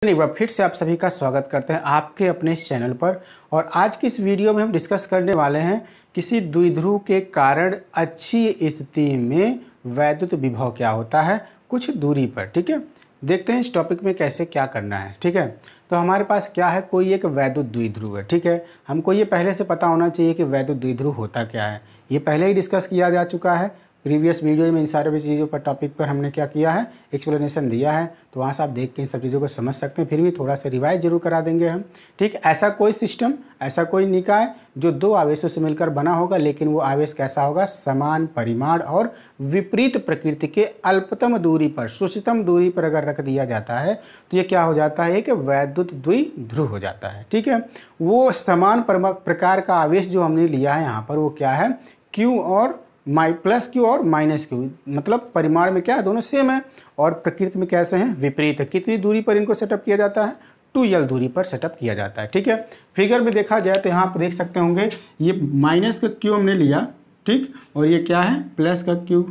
एक बार फिर से आप सभी का स्वागत करते हैं आपके अपने इस चैनल पर। और आज की इस वीडियो में हम डिस्कस करने वाले हैं किसी द्विध्रुव के कारण अच्छी स्थिति में वैद्युत विभव क्या होता है कुछ दूरी पर। ठीक है, देखते हैं इस टॉपिक में कैसे क्या करना है। ठीक है, तो हमारे पास क्या है, कोई एक वैद्युत द्विध्रुव है। ठीक है, हमको ये पहले से पता होना चाहिए कि वैद्युत द्विध्रुव होता क्या है। ये पहले ही डिस्कस किया जा चुका है प्रीवियस वीडियो में। इन सारे चीज़ों पर टॉपिक पर हमने क्या किया है, एक्सप्लेनेशन दिया है, तो वहाँ से आप देख के इन सब चीज़ों को समझ सकते हैं। फिर भी थोड़ा सा रिवाइज जरूर करा देंगे हम। ठीक, ऐसा कोई सिस्टम, ऐसा कोई निकाय जो दो आवेशों से मिलकर बना होगा, लेकिन वो आवेश कैसा होगा, समान परिमाण और विपरीत प्रकृति के अल्पतम दूरी पर, सूक्ष्मतम दूरी पर अगर रख दिया जाता है तो ये क्या हो जाता है कि वैद्युत द्विध्रुव हो जाता है। ठीक है, वो समान प्रकार का आवेश जो हमने लिया है यहाँ पर वो क्या है, Q और प्लस Q और माइनस Q, मतलब परिमाण में क्या है, दोनों सेम है और प्रकृति में कैसे हैं, विपरीत है। कितनी दूरी पर इनको सेटअप किया जाता है, 2L दूरी पर सेटअप किया जाता है। ठीक है, फिगर में देखा जाए तो यहाँ पर देख सकते होंगे ये माइनस का Q हमने लिया, ठीक, और ये क्या है, प्लस का Q।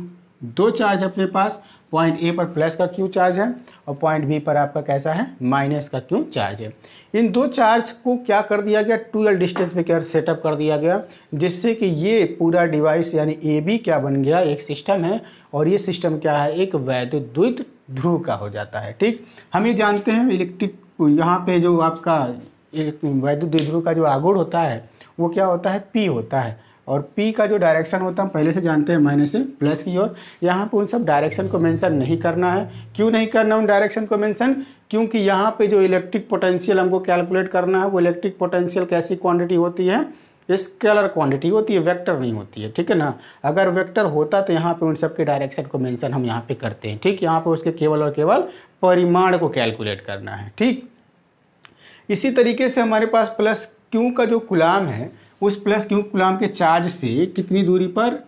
दो चार्ज अपने पास, पॉइंट ए पर प्लस का Q चार्ज है और पॉइंट बी पर आपका कैसा है, माइनस का Q चार्ज है। इन दो चार्ज को क्या कर दिया गया, 2L डिस्टेंस पे क्या सेटअप कर दिया गया, जिससे कि ये पूरा डिवाइस यानी ए बी क्या बन गया, एक सिस्टम है। और ये सिस्टम क्या है, एक वैद्युत द्विध्रुव का हो जाता है। ठीक, हम ये जानते हैं इलेक्ट्रिक, यहाँ पे जो आपका वैद्युत द्विध्रुव का जो आघूर्ण होता है वो क्या होता है, P होता है। और P का जो डायरेक्शन होता है हम पहले से जानते हैं, माइनस से प्लस की ओर। यहाँ पे उन सब डायरेक्शन को मेंशन नहीं करना है। क्यों नहीं करना उन डायरेक्शन को मेंशन, क्योंकि यहाँ पे जो इलेक्ट्रिक पोटेंशियल हमको कैलकुलेट करना है वो इलेक्ट्रिक पोटेंशियल कैसी क्वांटिटी होती है, स्केलर क्वांटिटी होती है, वेक्टर नहीं होती है। ठीक है ना, अगर वेक्टर होता तो यहाँ पे उन सब के डायरेक्शन को मेंशन हम यहाँ पे करते हैं। ठीक, यहाँ पे उसके केवल और केवल परिमाण को कैलकुलेट करना है। ठीक, इसी तरीके से हमारे पास प्लस Q का जो कूलाम है, उस प्लस Q कूलाम के चार्ज से कितनी दूरी पर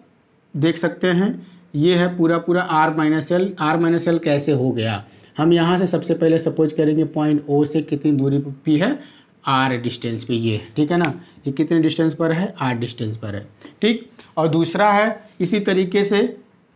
देख सकते हैं, ये है पूरा पूरा R minus L. R minus L कैसे हो गया, हम यहाँ से सबसे पहले सपोज करेंगे पॉइंट O से कितनी दूरी पर P है, R डिस्टेंस पे ये। ठीक है ना, ये कितने डिस्टेंस पर है, R डिस्टेंस पर है। ठीक, और दूसरा है इसी तरीके से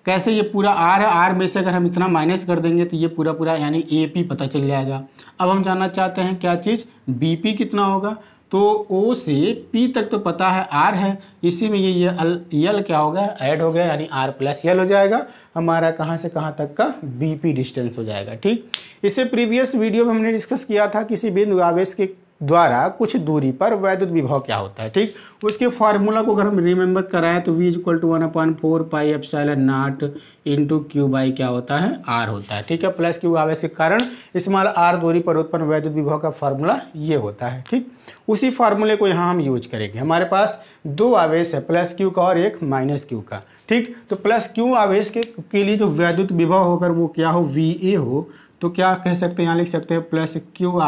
कैसे, ये पूरा R है, R में से अगर हम इतना माइनस कर देंगे तो ये पूरा पूरा यानी AP पता चल जाएगा। अब हम जानना चाहते हैं क्या चीज़, BP कितना होगा, तो O से P तक तो पता है R है, इसी में ये L क्या हो गया, ऐड हो गया, यानी R प्लस L हो जाएगा। हमारा कहाँ से कहाँ तक का BP डिस्टेंस हो जाएगा। ठीक, इसे प्रीवियस वीडियो में हमने डिस्कस किया था, किसी बिंदु आवेश के द्वारा कुछ दूरी पर वैद्युत विभव क्या होता है। ठीक, उसके फार्मूला को अगर हम रिमेंबर कराएं तो V = 1/4 pi epsilon naught into Q by क्या होता है, R होता है। ठीक है, प्लस Q आवेश के कारण स्मॉल r दूरी पर उत्पन्न वैद्युत विभव का फार्मूला ये होता है। ठीक, उसी फार्मूले को यहाँ हम यूज करेंगे। हमारे पास दो आवेश है, प्लस Q का और एक माइनस Q का। ठीक, तो प्लस Q आवेश के लिए जो वैद्युत विभव होकर वो क्या हो, VA हो, तो क्या कह सकते हैं, यहाँ लिख सकते हैं प्लस Q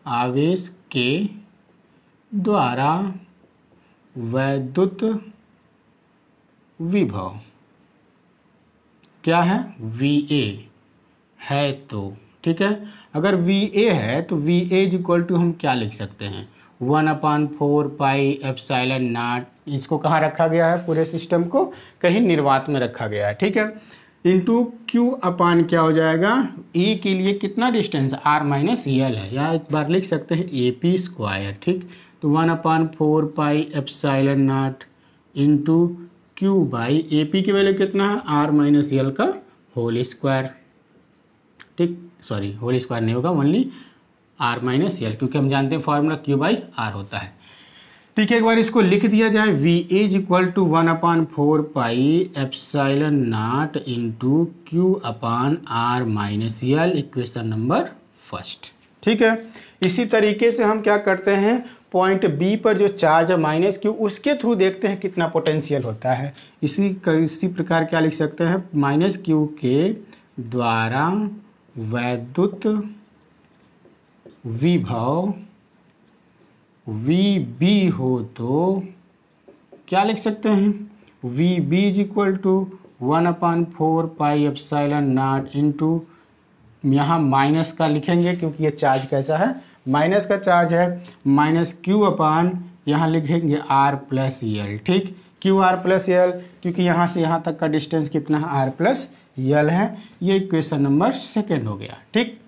आवेश के द्वारा वैद्युत विभव क्या है, VA है। तो ठीक है, अगर VA है तो VA = हम क्या लिख सकते हैं, 1/4 पाई एप्सिलॉन नॉट। इसको कहाँ रखा गया है, पूरे सिस्टम को कहीं निर्वात में रखा गया है। ठीक है, इंटू Q अपान क्या हो जाएगा, E के लिए कितना डिस्टेंस, R माइनस L है, या एक बार लिख सकते हैं AP²। ठीक, तो 1/4 pi epsilon naught into Q by AP की वैल्यू कितना है, R माइनस L का होल स्क्वायर। ठीक, सॉरी होल स्क्वायर नहीं होगा, ओनली R माइनस L, क्योंकि हम जानते हैं फॉर्मूला Q बाई R होता है। ठीक है, एक बार इसको लिख दिया जाए, VA = 1/4 pi epsilon naught into Q अपान R minus L, equation number first. ठीक है, इसी तरीके से हम क्या करते हैं, पॉइंट B पर जो चार्ज है माइनस Q, उसके थ्रू देखते हैं कितना पोटेंशियल होता है। इसी प्रकार क्या लिख सकते हैं, माइनस Q के द्वारा वैद्युत विभव VB हो तो क्या लिख सकते हैं, VB = 1/4 pi epsilon naught into, यहाँ माइनस का लिखेंगे क्योंकि ये चार्ज कैसा है, माइनस का चार्ज है, माइनस Q अपान यहाँ लिखेंगे R प्लस L। ठीक, QR प्लस L, क्योंकि यहाँ से यहाँ तक का डिस्टेंस कितना है, R प्लस L है। ये इक्वेशन नंबर सेकेंड हो गया। ठीक,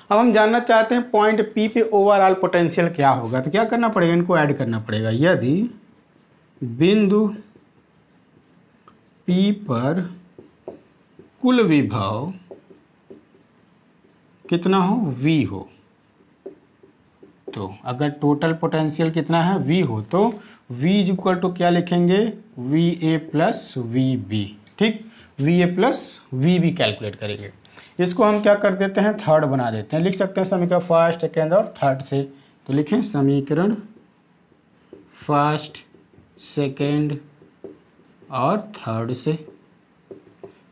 अब हम जानना चाहते हैं पॉइंट P पे ओवरऑल पोटेंशियल क्या होगा, तो क्या करना पड़ेगा, इनको ऐड करना पड़ेगा। यदि बिंदु P पर कुल विभव कितना हो, V हो, तो अगर टोटल पोटेंशियल कितना है, V हो, तो V इज इक्वल टू क्या लिखेंगे, VA प्लस VB। ठीक, VA प्लस VB कैलकुलेट करेंगे। इसको हम क्या कर देते हैं, थर्ड बना देते हैं। लिख सकते हैं समीकरण फर्स्ट, सेकेंड और थर्ड से। तो लिखें समीकरण फर्स्ट, सेकेंड और थर्ड से।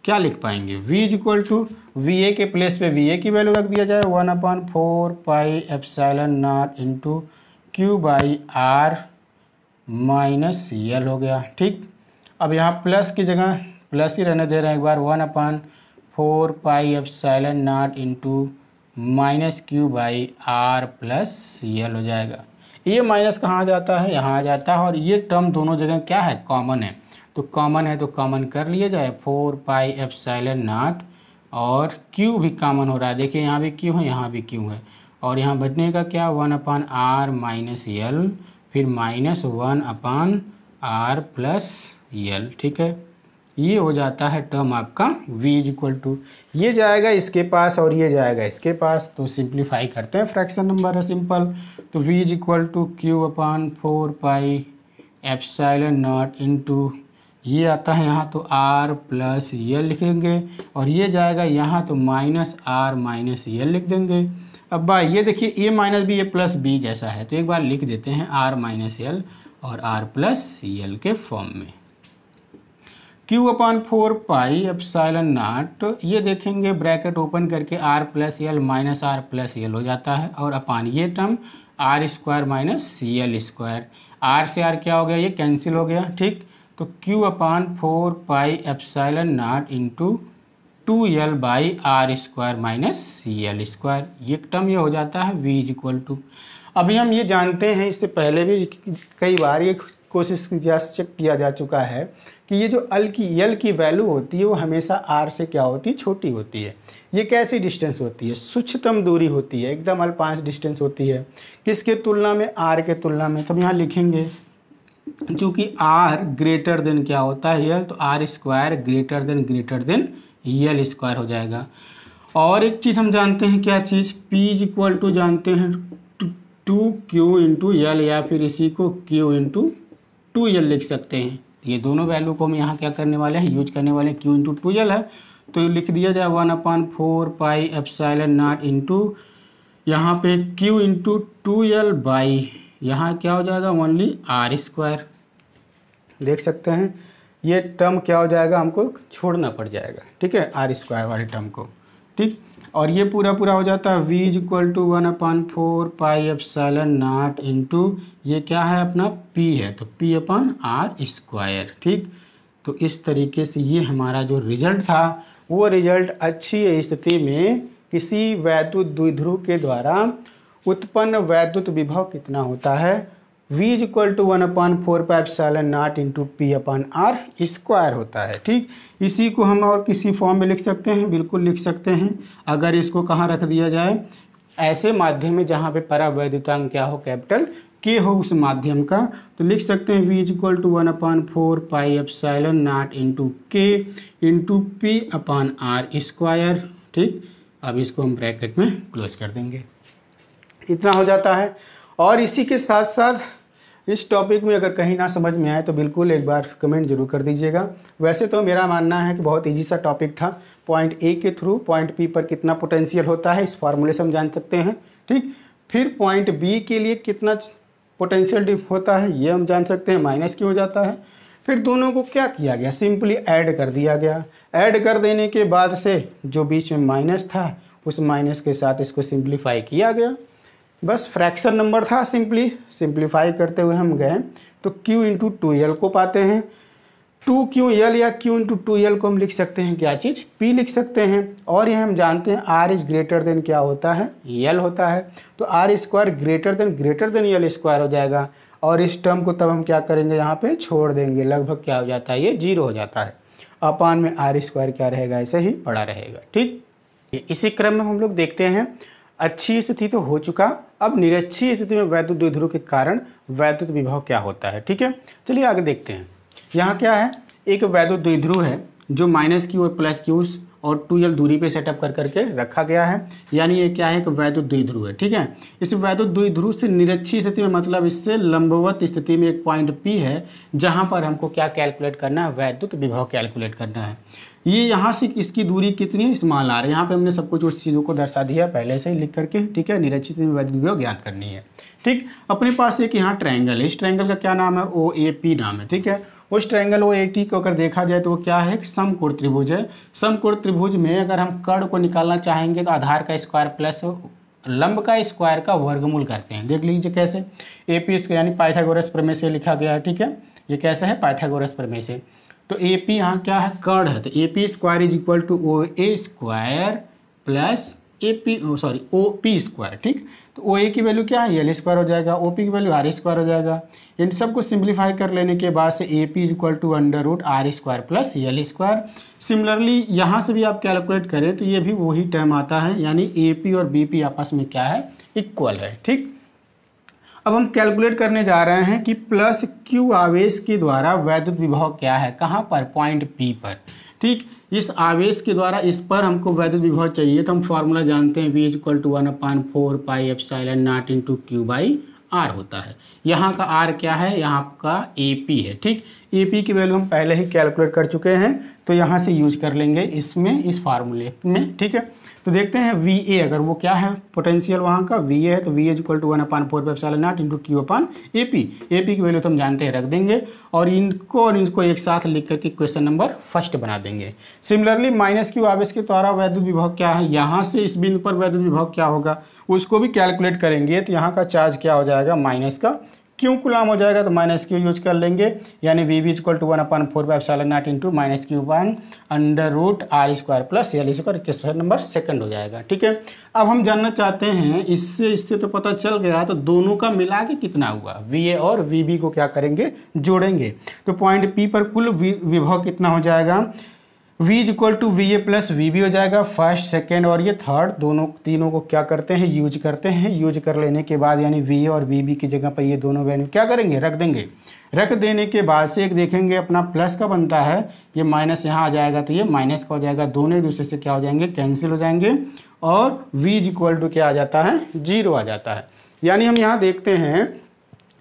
क्या लिख पाएंगे, V is equal to VA के प्लेस पे VA की वैल्यू रख दिया जाए 1/4 pi epsilon naught into Q by R minus L हो गया। ठीक, अब यहाँ प्लस की जगह प्लस ही रहने दे रहे हैं एक बार, 1/4 pi epsilon naught into minus Q by R plus L हो जाएगा। ये माइनस कहाँ जाता है, यहाँ आ जाता है, और ये टर्म दोनों जगह क्या है, कॉमन है, तो कॉमन है तो कॉमन कर लिया जाए, 4 पाई एप्सिलॉन नॉट, और Q भी कॉमन हो रहा है, देखिए यहाँ भी Q है, यहाँ भी Q है, और यहाँ बचने का क्या, 1/R माइनस L, फिर माइनस 1/R प्लस L। ठीक है, ये हो जाता है टर्म आपका V इज इक्वल टू, ये जाएगा इसके पास और ये जाएगा इसके पास, तो सिंप्लीफाई करते हैं, फ्रैक्शन नंबर है सिंपल, तो V is equal to Q/4 pi epsilon naught into ये आता है यहाँ तो R प्लस L लिखेंगे, और ये जाएगा यहाँ तो माइनस R माइनस L लिख देंगे। अब भाई ये देखिए A minus B, A plus B जैसा है, तो एक बार लिख देते हैं R माइनस L और R प्लस L के फॉर्म में। Q/4 पाई एप्सिलॉन नॉट, ये देखेंगे ब्रैकेट ओपन करके R plus L minus R plus L हो जाता है, और अपान ये term R square minus CL square, R से R क्या हो गया, ये कैंसिल हो गया। ठीक, तो Q/4 pi epsilon naught into 2L by R square minus CL square, ये टर्म ये हो जाता है V इज इक्वल टू। अभी हम ये जानते हैं, इससे पहले भी कई बार ये कोशिश चेक किया जा चुका है कि ये जो L की वैल्यू होती है वो हमेशा R से क्या होती है, छोटी होती है। ये कैसी डिस्टेंस होती है, सूक्ष्मतम दूरी होती है, एकदम अल्पांश डिस्टेंस होती है, किसके तुलना में, R के तुलना में। तो यहाँ लिखेंगे चूँकि R ग्रेटर देन क्या होता है L, तो R square greater than L square हो जाएगा। और एक चीज़ हम जानते हैं, क्या चीज़, P इज इक्वल टू जानते हैं 2Q इंटू L, या फिर इसी को Q इंटू 2L लिख सकते हैं। ये दोनों वैल्यू को हम यहाँ क्या करने वाले हैं, यूज करने वाले हैं, Q इंटू 2L है, तो लिख दिया जाए 1/4 पाई एप्सिलॉन नॉट इंटू यहाँ पे Q इंटू 2L बाई यहाँ क्या हो जाएगा, ओनली R स्क्वायर। देख सकते हैं ये टर्म क्या हो जाएगा, हमको छोड़ना पड़ जाएगा। ठीक है, R स्क्वायर वाले टर्म को। ठीक, और ये पूरा हो जाता है V is equal to 1/4 pi epsilon naught into ये क्या है अपना P है, तो P/R स्क्वायर। ठीक, तो इस तरीके से ये हमारा जो रिजल्ट था वो रिजल्ट अच्छी स्थिति में किसी वैद्युत द्विध्रुव के द्वारा उत्पन्न वैद्युत विभव कितना होता है, V is equal to 1/4 pi epsilon naught into P/R square होता है। ठीक, इसी को हम और किसी फॉर्म में लिख सकते हैं, बिल्कुल लिख सकते हैं। अगर इसको कहाँ रख दिया जाए, ऐसे माध्यम में जहाँ पे परावैद्युतांक क्या हो, कैपिटल K हो उस माध्यम का, तो लिख सकते हैं V is equal to 1/4 pi epsilon naught into K into P/R square. ठीक, अब इसको हम ब्रैकेट में क्लोज कर देंगे, इतना हो जाता है। और इसी के साथ साथ इस टॉपिक में अगर कहीं ना समझ में आए तो बिल्कुल एक बार कमेंट जरूर कर दीजिएगा। वैसे तो मेरा मानना है कि बहुत इजी सा टॉपिक था, पॉइंट A के थ्रू पॉइंट P पर कितना पोटेंशियल होता है इस फार्मूले से हम जान सकते हैं। ठीक, फिर पॉइंट B के लिए कितना पोटेंशियल होता है ये हम जान सकते हैं, माइनस क्यों हो जाता है। फिर दोनों को क्या किया गया, सिंपली ऐड कर दिया गया। ऐड कर देने के बाद से जो बीच में माइनस था उस माइनस के साथ इसको सिंप्लीफाई किया गया, बस फ्रैक्शन नंबर था, सिंप्लीफाई करते हुए हम गए तो Q इंटू 2L को पाते हैं। 2QL या Q इंटू 2L को हम लिख सकते हैं क्या चीज़, P लिख सकते हैं। और ये हम जानते हैं R इज ग्रेटर देन क्या होता है, L होता है, तो R square greater than L square हो जाएगा। और इस टर्म को तब हम क्या करेंगे, यहाँ पे छोड़ देंगे, लगभग क्या हो जाता है, ये 0 हो जाता है। अपान में R स्क्वायर क्या रहेगा, ऐसे ही पड़ा रहेगा। ठीक, इसी क्रम में हम लोग देखते हैं अच्छी स्थिति तो हो चुका, अब निरक्षीय स्थिति में वैद्युत द्विध्रुव के कारण वैद्युत विभव क्या होता है। ठीक है, चलिए आगे देखते हैं। यहाँ क्या है, एक वैद्युत द्विध्रुव है जो -q और +q और 2l दूरी पे सेटअप कर करके रखा गया है, यानी ये क्या है, एक वैद्युत द्विध्रुव है। ठीक है, इस वैद्युत द्विध्रुव से निरक्षीय स्थिति में मतलब इससे लंबवत स्थिति में एक पॉइंट P है जहाँ पर हमको क्या कैलकुलेट करना है, वैद्युत विभव कैलकुलेट करना है। ये यहाँ से इसकी दूरी कितनी है, स्मॉल r है। यहाँ पे हमने सब कुछ उस चीज़ों को दर्शा दिया पहले से ही लिख करके। ठीक है, निरक्षीय स्थिति में वैद्युत विभव ज्ञात करनी है। ठीक, अपने पास एक यहाँ ट्रायंगल है, इस ट्रायंगल का क्या नाम है, OAP नाम है। ठीक है, उस ट्रायंगल OAT को अगर देखा जाए तो वो क्या है, समकोण त्रिभुज है। समकोण त्रिभुज में अगर हम कर्ण को निकालना चाहेंगे तो आधार का स्क्वायर प्लस लंब का स्क्वायर का वर्गमूल करते हैं। देख लीजिए कैसे, AP यानी पाइथागोरस प्रमेय से लिखा गया है। ठीक है, ये कैसे है, पाइथागोरस प्रमेय से। तो AP यहाँ क्या है, कर्ण है, तो AP square is equal to OA square plus OP square. ठीक, तो OA की वैल्यू क्या है, L स्क्वायर हो जाएगा, OP की वैल्यू R स्क्वायर हो जाएगा। इन सबको सिंप्लीफाई कर लेने के बाद से AP is equal to √R square plus L square. Similarly यहाँ से भी आप कैलकुलेट करें तो ये भी वही टर्म आता है, यानी AP और BP आपस में क्या है, इक्वल है। ठीक, अब हम कैलकुलेट करने जा रहे हैं कि +q आवेश के द्वारा वैद्युत विभव क्या है, कहाँ पर, पॉइंट P पर। ठीक, इस आवेश के द्वारा इस पर हमको वैद्युत विभव चाहिए तो हम फॉर्मूला जानते हैं, V = 1/4πε0 × Q/R होता है। यहाँ का R क्या है, यहाँ का AP है। ठीक, AP की वैल्यू हम पहले ही कैलकुलेट कर चुके हैं तो यहाँ से यूज कर लेंगे इसमें, इस फार्मूले में। ठीक है, तो देखते हैं VA, अगर वो क्या है, पोटेंशियल वहाँ का VA है, तो VA = 1/4πε0 × Q/AP। AP की वैल्यू तो हम जानते हैं, रख देंगे और इनको एक साथ लिख करके क्वेश्चन नंबर फर्स्ट बना देंगे। सिमिलरली -q आवेश के द्वारा वैद्युत विभव क्या है, यहाँ से इस बिंदु पर वैद्युत विभव क्या होगा उसको भी कैलकुलेट करेंगे। तो यहाँ का चार्ज क्या हो जाएगा, माइनस का क्यों कूलम हो जाएगा, तो -q यूज कर लेंगे, यानी VB = 1/4πε0 × -q/√R square plus L square, question number second हो जाएगा। ठीक है, अब हम जानना चाहते हैं, इससे तो पता चल गया, तो दोनों का मिला के कितना हुआ, VA और VB को क्या करेंगे, जोड़ेंगे। तो पॉइंट P पर कुल विभव कितना हो जाएगा, V = VA + VB हो जाएगा, फर्स्ट सेकेंड और ये थर्ड, तीनों को क्या करते हैं, यूज करते हैं। यूज कर लेने के बाद यानी VA और VB की जगह पर ये दोनों वैल्यू क्या करेंगे, रख देंगे। रख देने के बाद से एक देखेंगे अपना प्लस का बनता है, ये माइनस यहाँ आ जाएगा तो ये माइनस का हो जाएगा, दोनों एक दूसरे से क्या हो जाएंगे, कैंसिल हो जाएंगे और V = क्या आ जाता है, 0 आ जाता है। यानी हम यहाँ देखते हैं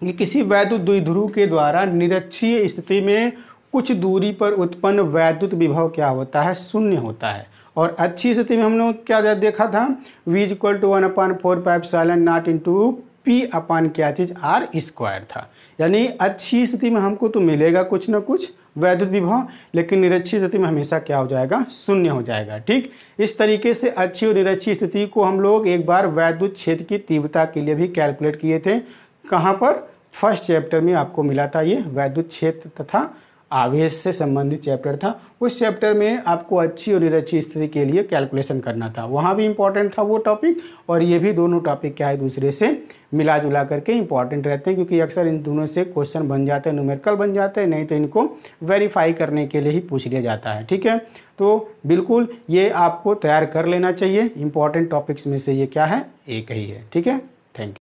कि किसी वैद्युत द्विध्रुव के द्वारा निरक्षीय स्थिति में कुछ दूरी पर उत्पन्न वैद्युत विभव क्या होता है, शून्य होता है। और अच्छी स्थिति में हम लोग क्या देखा था, V = 1/4πε0 × P/ क्या चीज़, R स्क्वायर था। यानी अच्छी स्थिति में हमको तो मिलेगा कुछ ना कुछ वैद्युत विभव, लेकिन निरक्षीय स्थिति में हमेशा क्या हो जाएगा, शून्य हो जाएगा। ठीक, इस तरीके से अच्छी और निरक्षीय स्थिति को हम लोग एक बार वैद्युत क्षेत्र की तीव्रता के लिए भी कैलकुलेट किए थे। कहाँ पर, फर्स्ट चैप्टर में आपको मिला था, ये वैद्युत क्षेत्र तथा आवेश से संबंधित चैप्टर था। उस चैप्टर में आपको अच्छी और निरक्षीय स्थिति के लिए कैलकुलेशन करना था, वहाँ भी इंपॉर्टेंट था वो टॉपिक, और ये भी दोनों टॉपिक क्या है, दूसरे से मिला जुला करके इंपॉर्टेंट रहते हैं, क्योंकि अक्सर इन दोनों से क्वेश्चन बन जाते हैं, न्यूमेरिकल बन जाते हैं, नहीं तो इनको वेरीफाई करने के लिए ही पूछ लिया जाता है। ठीक है, तो बिल्कुल ये आपको तैयार कर लेना चाहिए, इंपॉर्टेंट टॉपिक्स में से ये क्या है, एक ही है। ठीक है, थैंक यू।